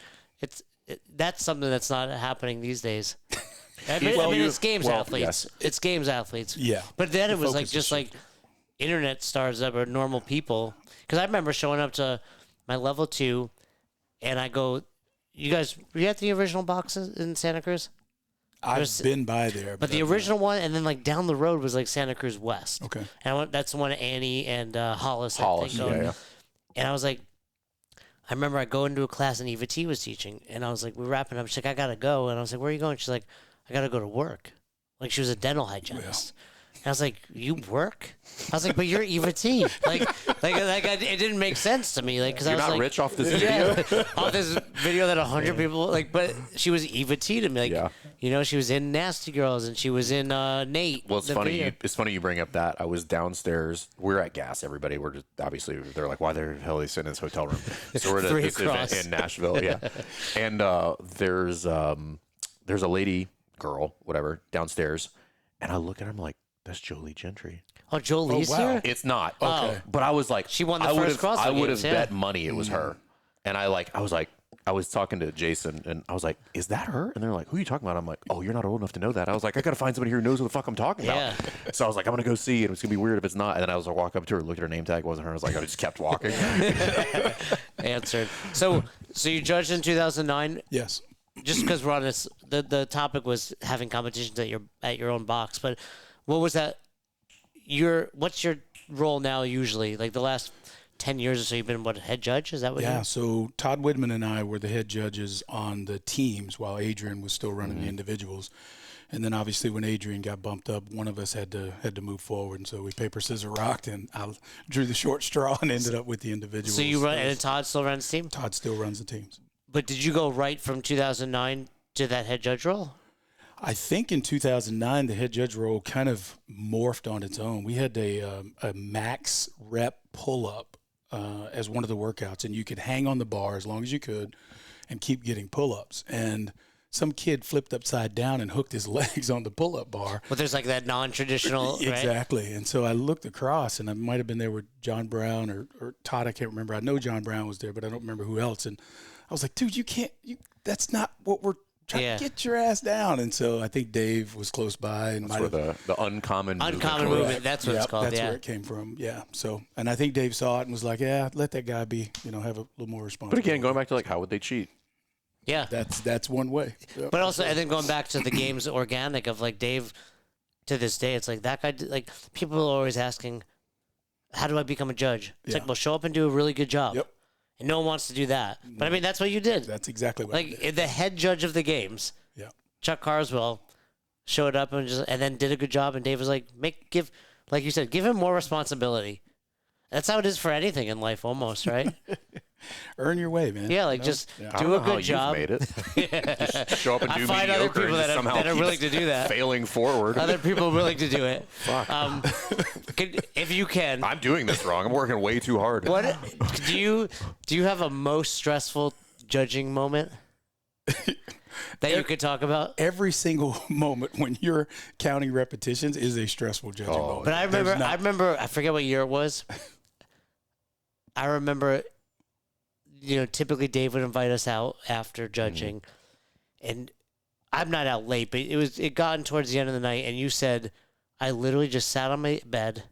That's something that's not happening these days. I mean, it's games athletes. yes. It's games athletes. Yeah. But then it was like focus is just like internet stars that were normal people. Because I remember showing up to my level 2, and I go, "You guys, were you at the original boxes in Santa Cruz?" I've been by there. But the original one, and then like down the road was like Santa Cruz West. Okay. And that's the one Annie and Hollis. Hollis, I think, yeah. And I was like, I remember I go into a class and Eva T was teaching, and I was like, we're wrapping up. She's like, I gotta go, and I was like, where are you going? She's like, I gotta go to work. Like she was a dental hygienist. And I was like, you work? I was like, but you're Eva T. It didn't make sense to me. Like, because I You're was not like, rich off this video. off this video that 100 people like, but she was Eva T to me. Like, Yeah. she was in Nasty Girls and she was in Nate. Well, it's the funny. video. It's funny you bring up that. I was downstairs. We're at Gas. Everybody. We're just obviously. They're like, why the hell are they sitting in this hotel room? So we're at Three this event across. in Nashville. Yeah, and there's a lady, girl, whatever, downstairs, and I look at her. I'm like, that's Jolie Gentry. Oh, Jolie's wow. here. It's not. Okay. But I was like, She won the I first CrossFit I would have Games, yeah. bet money it was her. And I was talking to Jason, and I was like, is that her? And they're like, who are you talking about? I'm like, oh, you're not old enough to know that. I was like, I got to find somebody here who knows what the fuck I'm talking Yeah. about. So I was like, I'm going to go see, and it's going to be weird if it's not. And then I was like, walk up to her, looked at her name tag, wasn't her. I was like, I just kept walking. Answered. So you judged in 2009. Yes. Just because we're on this, the topic was having competitions at your own box. But what was that? What's your role now usually? Like the last 10 years or so, you've been head judge? Is that what? Yeah, so Todd Widman and I were the head judges on the teams while Adrian was still running the individuals. And then obviously when Adrian got bumped up, one of us had to move forward. And so we paper, scissors, rocked, and I drew the short straw and ended up with the individuals. So you run, and Todd still runs the team. Todd still runs the teams. But did you go right from 2009 to that head judge role? I think in 2009, the head judge role kind of morphed on its own. We had a max rep pull-up as one of the workouts, and you could hang on the bar as long as you could and keep getting pull-ups. And some kid flipped upside down and hooked his legs on the pull-up bar. But there's like that non-traditional, right? Exactly. And so I looked across, and I might have been there with John Brown or Todd. I can't remember. I know John Brown was there, but I don't remember who else. And I was like, dude, that's not what we're trying to get your ass down. And so I think Dave was close by. And That's where the uncommon movement. That's what it's called. That's yeah. where it came from. Yeah. So, and I think Dave saw it and was like, yeah, let that guy be, have a little more But responsibility. again, going back to like, how would they cheat? Yeah. That's one way. Yep. But also, and then going back to the game's organic of like Dave, to this day, it's like that guy, like people are always asking, how do I become a judge? It's like, well, show up and do a really good job. Yep. And no one wants to do that. But I mean, that's what you did. That's exactly what I Like did. the head judge of the games, Yeah. Chuck Carswell, showed up and then did a good job. And Dave was like, like you said, give him more responsibility. That's how it is for anything in life, almost, right? earn your way, man. Yeah, like just do a good job. Made it. Just show up and do I find other mediocre people and that somehow are keep willing to do that. failing forward. Other people willing to do it. Fuck. If you can. I'm doing this wrong. I'm working way too hard. What do you have a most stressful judging moment that you could talk about? Every single moment when you're counting repetitions is a stressful judging moment. But I remember, I forget what year it was. I remember, typically Dave would invite us out after judging, and I'm not out late, but it gotten towards the end of the night, and you said, I literally just sat on my bed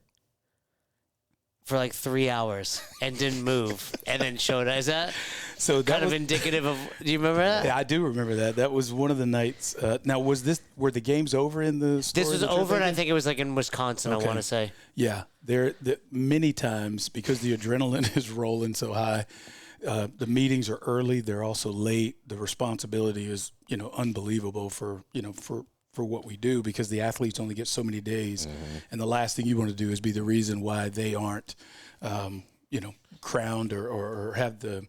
for like 3 hours and didn't move, and then showed us. Is that so that kind of indicative of? Do you remember that? Yeah, I do remember that. That was one of the nights. Now, were the games over in the story? This was over, and I think it was like in Wisconsin. Okay. I want to say. Yeah, many times because the adrenaline is rolling so high. The meetings are early. They're also late. The responsibility is, unbelievable for what we do because the athletes only get so many days. Mm-hmm. And the last thing you want to do is be the reason why they aren't, crowned or have the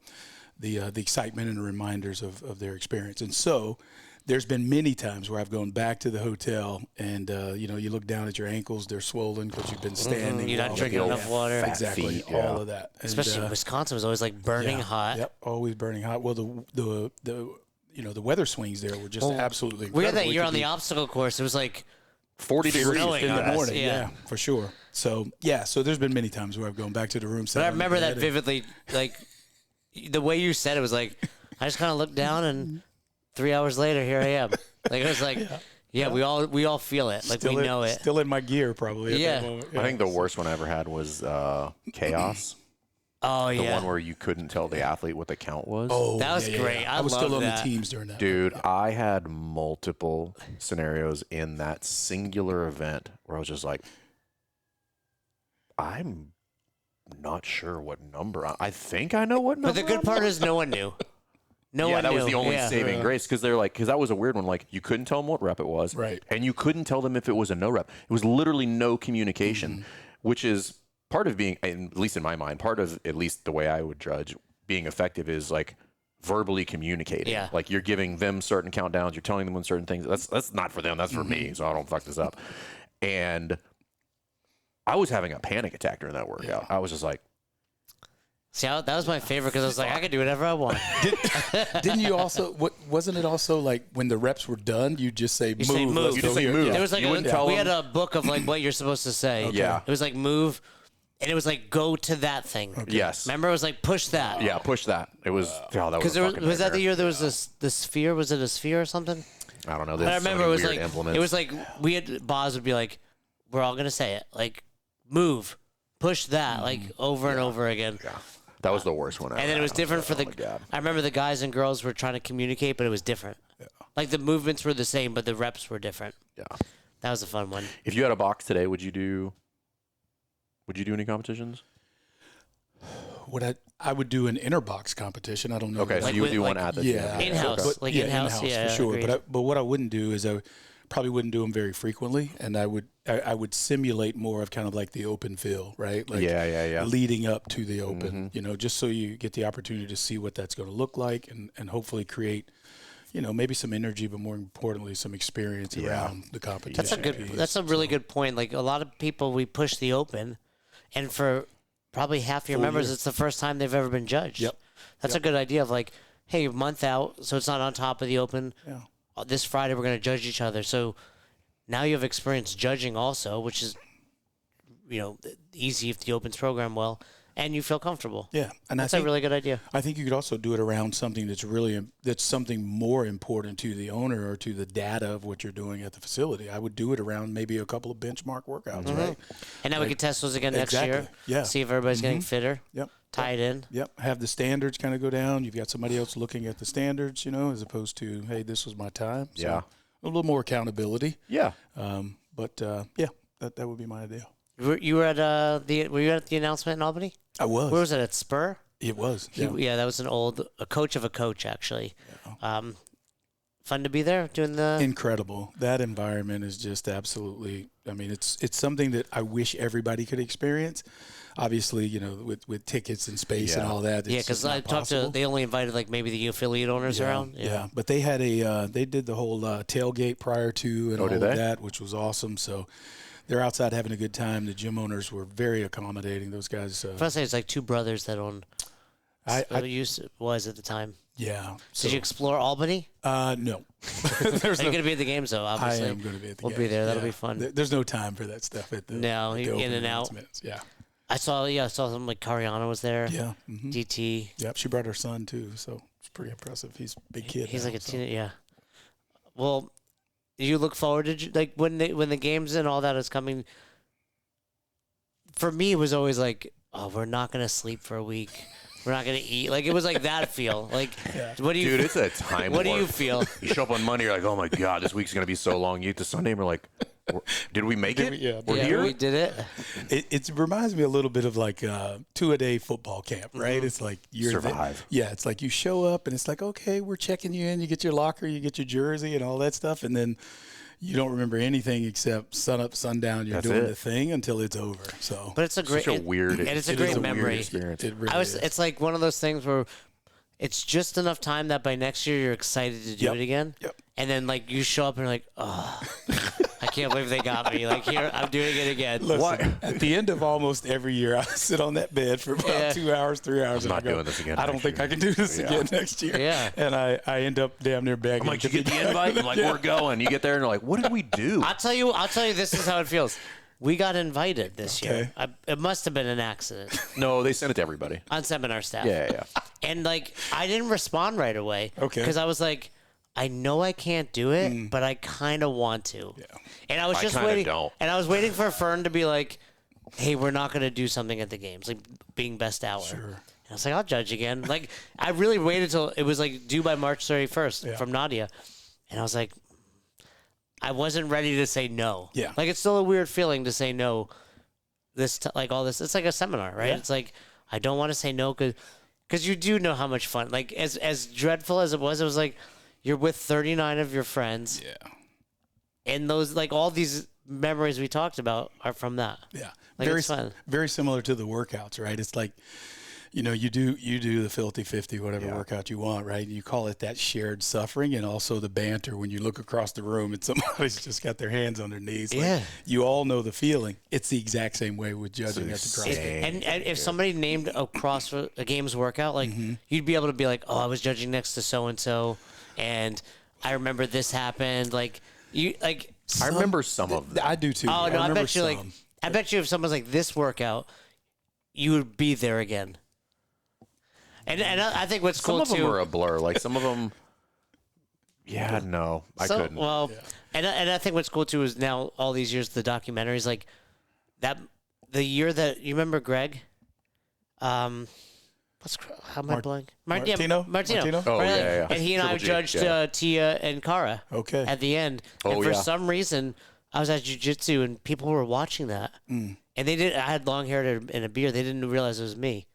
excitement and the reminders of their experience. And so there's been many times where I've gone back to the hotel and, you look down at your ankles, they're swollen because you've been standing. Mm-hmm. You're not drinking enough water. Exactly. Feet, all of that. And, especially Wisconsin was always like burning hot. Yep. Always burning hot. Well, the weather swings there were just absolutely incredible. We had that year on the obstacle course. It was like 40 degrees in the morning. Yeah, for sure. So there's been many times where I've gone back to the room. But I remember that vividly. Like the way you said it was like I just kind of looked down and 3 hours later here I am. Like it was like we all feel it. Like we know it. Still in my gear probably. At that moment. I think the worst one I ever had was chaos. Oh, the one where you couldn't tell the athlete what the count was. Oh, that was great. I was still on the teams during that. Dude, I had multiple scenarios in that singular event where I was just like, I'm not sure what number. I think I know what number. But the good part is no one knew. No one knew. That was the only saving grace because they're like, because that was a weird one. Like you couldn't tell them what rep it was, right? And you couldn't tell them if it was a no rep. It was literally no communication, which is part of being, at least in my mind, part of at least the way I would judge being effective is like verbally communicating. Yeah. Like you're giving them certain countdowns, you're telling them when certain things. That's not for them. That's for me. So I don't fuck this up. And I was having a panic attack during that workout. I was just like. See, that was my favorite because I was like, I could do whatever I want. Didn't you also? Wasn't it also like when the reps were done, you just say move? You just say move. There was like we had a book of like what you're supposed to say. Okay. Yeah. It was like move. And it was like, go to that thing. Okay. Yes. Remember, it was like, push that. Yeah, push that. It was, that was was that the year there was the sphere? Was it a sphere or something? I don't know. I remember it was like, implements. It was like, Boz would be like, we're all going to say it. Like, move, push that, like over and over again. Yeah. That was the worst one. And then it was different for I remember the guys and girls were trying to communicate, but it was different. Yeah. Like the movements were the same, but the reps were different. Yeah. That was a fun one. If you had a box today, would you do any competitions? I would do an inner box competition. I don't know. Okay, so you would do one at the gym. In-house. Like in-house, for sure. But what I wouldn't do is I probably wouldn't do them very frequently, and I would simulate more of kind of like the open feel, right? Like leading up to the open, just so you get the opportunity to see what that's going to look like and hopefully create, maybe some energy, but more importantly, some experience around the competition. That's a really good point. Like a lot of people, we push the open, and for probably half your members, it's the first time they've ever been judged. Yep. That's a good idea of like, hey, a month out, so it's not on top of the open. Yeah. This Friday, we're going to judge each other. So now you have experience judging also, which is, easy if the open's programmed well, and you feel comfortable. Yeah. And that's a really good idea. I think you could also do it around something that's something more important to the owner or to the data of what you're doing at the facility. I would do it around maybe a couple of benchmark workouts, right? And now we can test those again next year. Yeah. See if everybody's getting fitter. Yep. Tie it in. Yep. Have the standards kind of go down. You've got somebody else looking at the standards, as opposed to, hey, this was my time. So a little more accountability. Yeah. That would be my idea. You were at the announcement in Albany? I was. Where was it? At Spur? It was. That was a coach of a coach, actually. Yeah. Fun to be there doing the incredible. That environment is just absolutely. I mean, it's something that I wish everybody could experience. obviously, with tickets and space and all that. Yeah, because I talked to, they only invited like maybe the affiliate owners around. Yeah, but they had they did the whole tailgate prior to and all of that, which was awesome. So they're outside having a good time. The gym owners were very accommodating. Those guys. I say it's like two brothers that own. Was at the time. Yeah. Did you explore Albany? No. Are you going to be at the games, though, obviously? I am going to be at the games. We'll be there. That'll be fun. There's no time for that stuff at the in and out. Yeah. I saw something like Cariana was there. Yeah. DT. Yep. She brought her son, too, so it's pretty impressive. He's a big kid. He's like a teenager, yeah. Well, you look forward to, like, when the games and all that is coming. For me, it was always like, oh, we're not going to sleep for a week. We're not gonna eat. Like, it was like that feel. Like, what do you? Dude, it's a time. What do you feel? You show up on Monday, you're like, oh my god, this week's gonna be so long. You get to Sunday, and we're like, did we make it? We're here. We did it. It reminds me a little bit of like 2-a-day football camp, right? It's like you're survive. It's like you show up and it's like, okay, we're checking you in. You get your locker, you get your jersey, and all that stuff, and then you don't remember anything except sun up, sundown. You're doing the thing until it's over. So, but it's a great, weird, and it's a great memory. Experience. It really is. It's like one of those things where it's just enough time that by next year you're excited to do it again. Yep. And then like you show up and you're like, oh, I can't believe they got me. Like, here, I'm doing it again. Listen, at the end of almost every year, I sit on that bed for about 2 hours, 3 hours. I'm not doing this again. I don't think I can do this again next year. Yeah. And I end up damn near begging. I'm like, you get the invite? I'm like, we're going. You get there and you're like, what did we do? I'll tell you, this is how it feels. We got invited this year. It must have been an accident. No, they sent it to everybody. On seminar staff. Yeah. And like, I didn't respond right away. Okay. Because I was like, I know I can't do it, but I kind of want to. Yeah. And I was just waiting. Don't. And I was waiting for Fern to be like, hey, we're not going to do something at the games, like being best hour. Sure. And I was like, I'll judge again. Like, I really waited till it was like due by March 31st from Nadia. And I was like, I wasn't ready to say no. Yeah. Like, it's still a weird feeling to say no. Like all this, it's like a seminar, right? Yeah. It's like, I don't want to say no because you do know how much fun. Like, as dreadful as it was like, you're with 39 of your friends. Yeah. And those, like, all these memories we talked about are from that. Yeah. Like, it's fun. Very similar to the workouts, right? It's like, you do the filthy 50, whatever workout you want, right? And you call it that shared suffering and also the banter when you look across the room and somebody's just got their hands on their knees. Like, you all know the feeling. It's the exact same way with judging at the CrossFit. And if somebody named a games workout, like, you'd be able to be like, oh, I was judging next to so-and-so. And I remember this happened. Like, I remember some of them. I do too. Oh no, I bet you I bet you if someone's like this workout, you would be there again. And I think what's cool too. Some of them are a blur. Like some of them. Yeah, no, I couldn't. Well, and I think what's cool too is now all these years the documentaries like that. The year that you remember Greg. How am I blank? Martino. Oh, yeah. And he and I judged Tia and Kara at the end. And for some reason, I was at jiu-jitsu and people were watching that. And they didn't. I had long hair and a beard. They didn't realize it was me.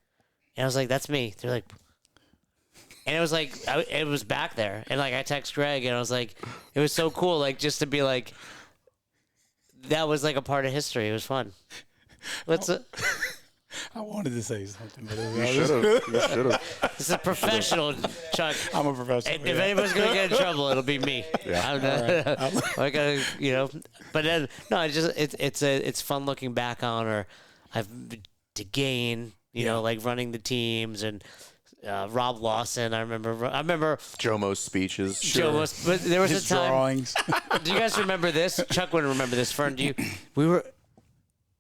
And I was like, that's me. They're like, and it was like, it was back there. And like, I text Greg and I was like, it was so cool. Like, just to be like, that was like a part of history. It was fun. I wanted to say something, but You should have. This is a professional, Chuck. I'm a professional. If anyone's gonna get in trouble, it'll be me. Yeah. I gotta, But then no, it's fun looking back on, or I've to gain, like running the teams and. Rob Lawson, I remember Jomo's speeches. Jomo's, but there was His a time. Drawings. Do you guys remember this? Chuck wouldn't remember this. Fern,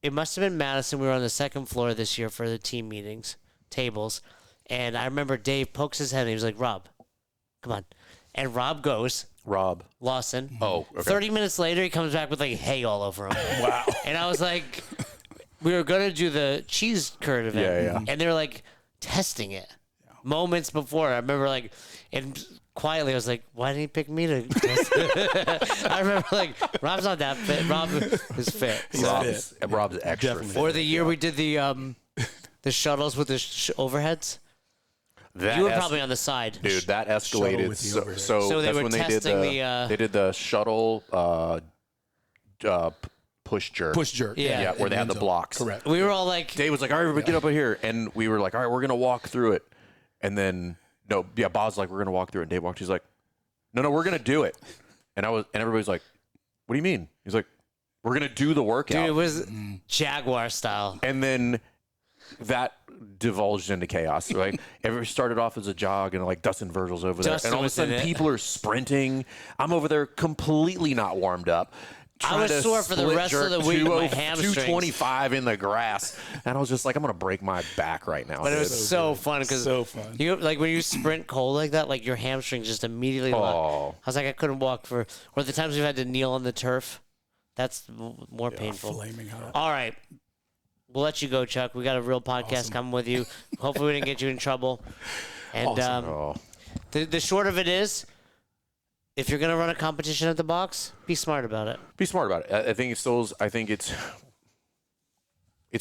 it must have been Madison. We were on the second floor this year for the team meetings, tables. And I remember Dave pokes his head and he was like, Rob, come on. And Rob goes. Rob Lawson. Oh, okay. 30 minutes later, he comes back with like hay all over him. Wow. And I was like, we were going to do the cheese curd event. Yeah. And they were like testing it moments before. I remember like, and quietly I was like, why didn't he pick me to test it? I remember like, Rob's not that fit. Rob is fit. Rob's extra Definitely. fit. Or the year we did the shuttles with the overheads. You were probably on the side. Dude, that escalated. So they that's were when they did testing they did the shuttle push jerk. Push jerk. Yeah. Where they had the blocks. Correct. We were all like, Dave was like, all right, everybody get up here. And we were like, all right, we're going to walk through it. And then, Bob's like, we're going to walk through it. And Dave walked, he's like, no, we're going to do it. And everybody's like, what do you mean? He's like, we're going to do the workout. dude, it was Jaguar style. And then that divulged into chaos, right? Everybody started off as a jog and like Dustin Virgil's over there. Dustin And all of a was in sudden it. people are sprinting. I'm over there completely not warmed up. I was trying to sore for the split rest of jerk the week. My 20 hamstrings. 225 in the grass. And I was just like, I'm going to break my back right now. But it dude. was so fun because So fun. you like when you sprint cold like that, like your hamstrings just immediately lock. Oh. I was like, I couldn't walk or the times we've had to kneel on the turf. That's more painful. Flaming hot. All right. We'll let you go, Chuck. We got a real podcast coming with you. Hopefully we didn't get you in trouble. And Oh. the short of it is, if you're going to run a competition at the box, be smart about it. Be smart about it. I think it's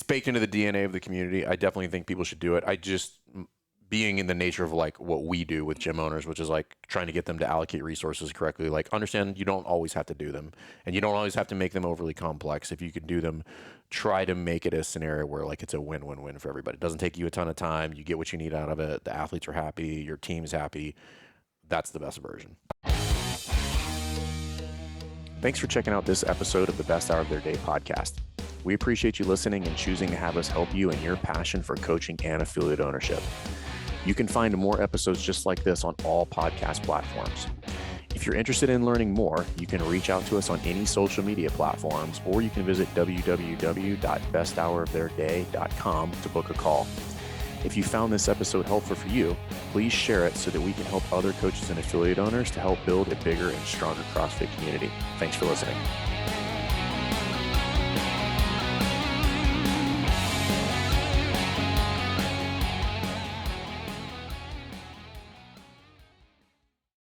baked into the DNA of the community. I definitely think people should do it. I just, being in the nature of like what we do with gym owners, which is like trying to get them to allocate resources correctly, like understand you don't always have to do them and you don't always have to make them overly complex. If you can do them, try to make it a scenario where like it's a win-win-win for everybody. It doesn't take you a ton of time. You get what you need out of it. The athletes are happy. Your team's happy. That's the best version. Thanks for checking out this episode of the Best Hour of Their Day podcast. We appreciate you listening and choosing to have us help you in your passion for coaching and affiliate ownership. You can find more episodes just like this on all podcast platforms. If you're interested in learning more, you can reach out to us on any social media platforms, or you can visit www.besthouroftheirday.com to book a call. If you found this episode helpful for you, please share it so that we can help other coaches and affiliate owners to help build a bigger and stronger CrossFit community. Thanks for listening.